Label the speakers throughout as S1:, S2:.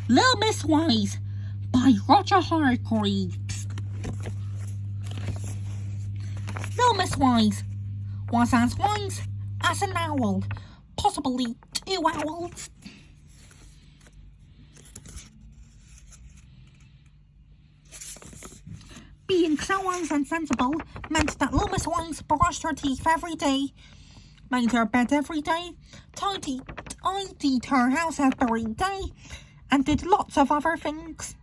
S1: Little Miss Wise by Roger Hargreaves. Little Miss Wise was as wise as an owl, possibly 2 owls. Being so wise and sensible meant that Little Miss Wise brushed her teeth every day, made her bed every day, tidied her house every day, and did lots of other things,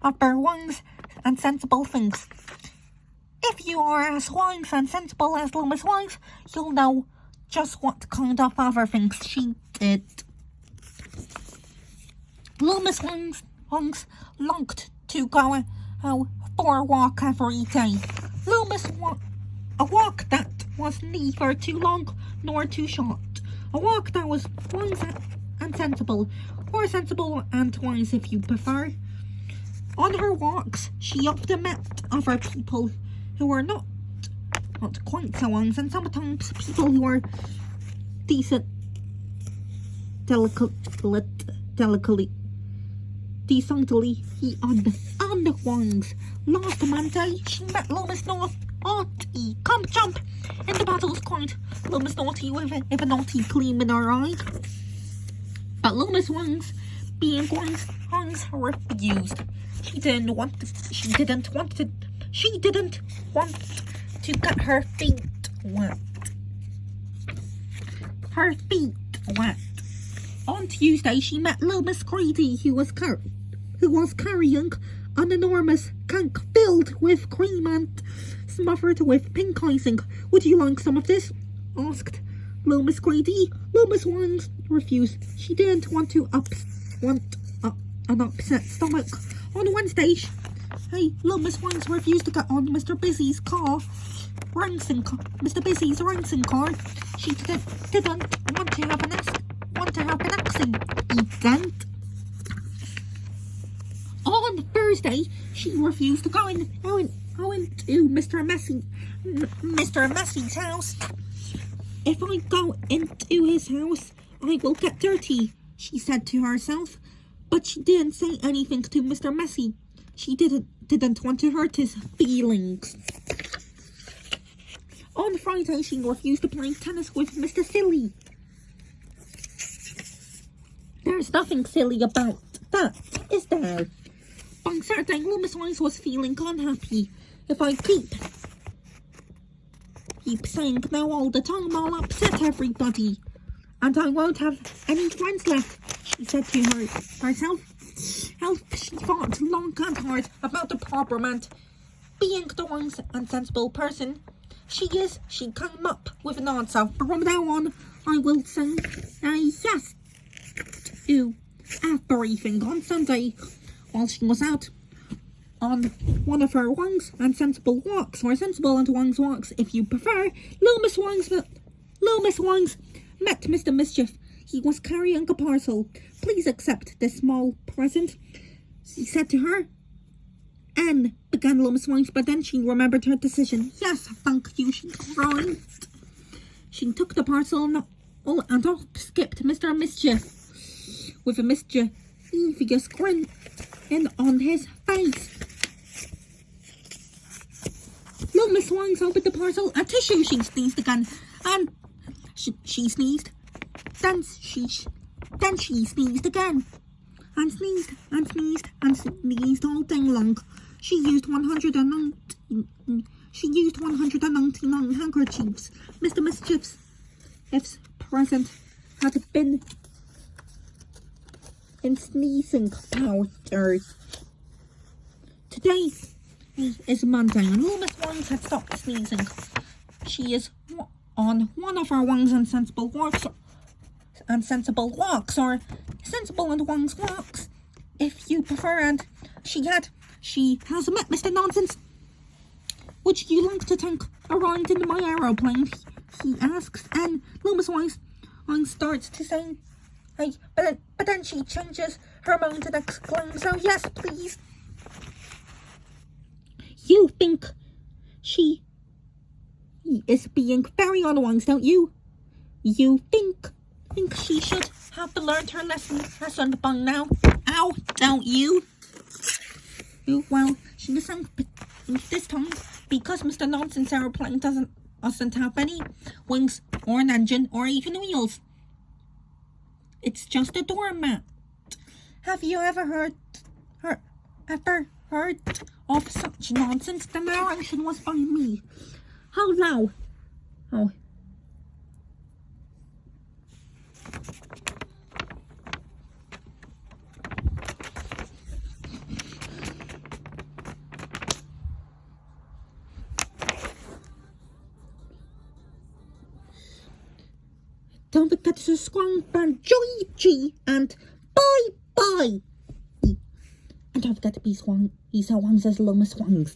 S1: other wise and sensible things. If you are as wise and sensible as Little Miss Wise, you'll know just what kind of other things she did. Little Miss Wise longed to go for a walk every day. A walk that was neither too long nor too short. A walk that was wise and sensible, or sensible and wise if you prefer. On her walks, she often met other people who were not quite so wise, and sometimes people who were decently unwise. Last Monday, she met Little Miss Naughty. Come jump in the battle's cried Little Miss Naughty with a naughty gleam in her eye. But Little Miss Wise, being wise, refused. She didn't want to get her feet wet. On Tuesday, she met Little Miss Greedy, who was carrying an enormous cake filled with cream and smothered with pink icing. Would you like some of this? Asked Little Miss Greedy. Little Miss Wise refused. She didn't want an upset stomach. On Wednesday, Little Miss Wise refused to get on Mr. Busy's racing car. She didn't want to have an accident. On Thursday, she refused to go into Mr. Messy's house. If I go into his house, I will get dirty, she said to herself. But she didn't say anything to Mr. Messy. She didn't want to hurt his feelings. On Friday, she refused to play tennis with Mr. Silly. There's nothing silly about that, is there? On Saturday, Little Miss Wise was feeling unhappy. If I keep saying no all the time, I'll upset everybody, and I won't have any friends left, she said to herself. She thought long and hard about the problem, and being the wise and sensible person she came up with an answer. From now on, I will say yes to everything. On Sunday, while she was out on one of her wise and sensible walks, or sensible and wise walks if you prefer, Little Miss Wise met Mr. Mischief. He was carrying a parcel. Please accept this small present, she said to her. Anne, began Little Miss Wise, but then she remembered her decision. Yes, thank you, she cried. She took the parcel and off skipped Mr. Mischief, with a mischievous grin on his face. Little Miss Wise opened the parcel. A tissue, she sneezed again, and she sneezed. Then she sneezed again, and sneezed all day long. She used 199 handkerchiefs. Mr. Mischief's present had been in sneezing powder. Today is Monday, and Little Miss Wise had stopped sneezing. She is on one of her wise and sensible walks, or sensible and wise walks, if you prefer, and she has met Mr. Nonsense. Would you like to take a ride in my aeroplane? He asks, and Little Miss Wise starts to say, but then she changes her mind and exclaims, oh yes, please. You think she is being very unwise, don't you? You think she should have learned her lesson by now, How don't you? Well, she doesn't this time because Mr. Nonsense aeroplane doesn't have any wings or an engine or even wheels. It's just a doormat. Have you ever heard of such nonsense? The narration was by me. Holo. Oh. Don't forget to subscribe and join and bye bye. And don't forget to be Swang. He's our ones as long as Swangs.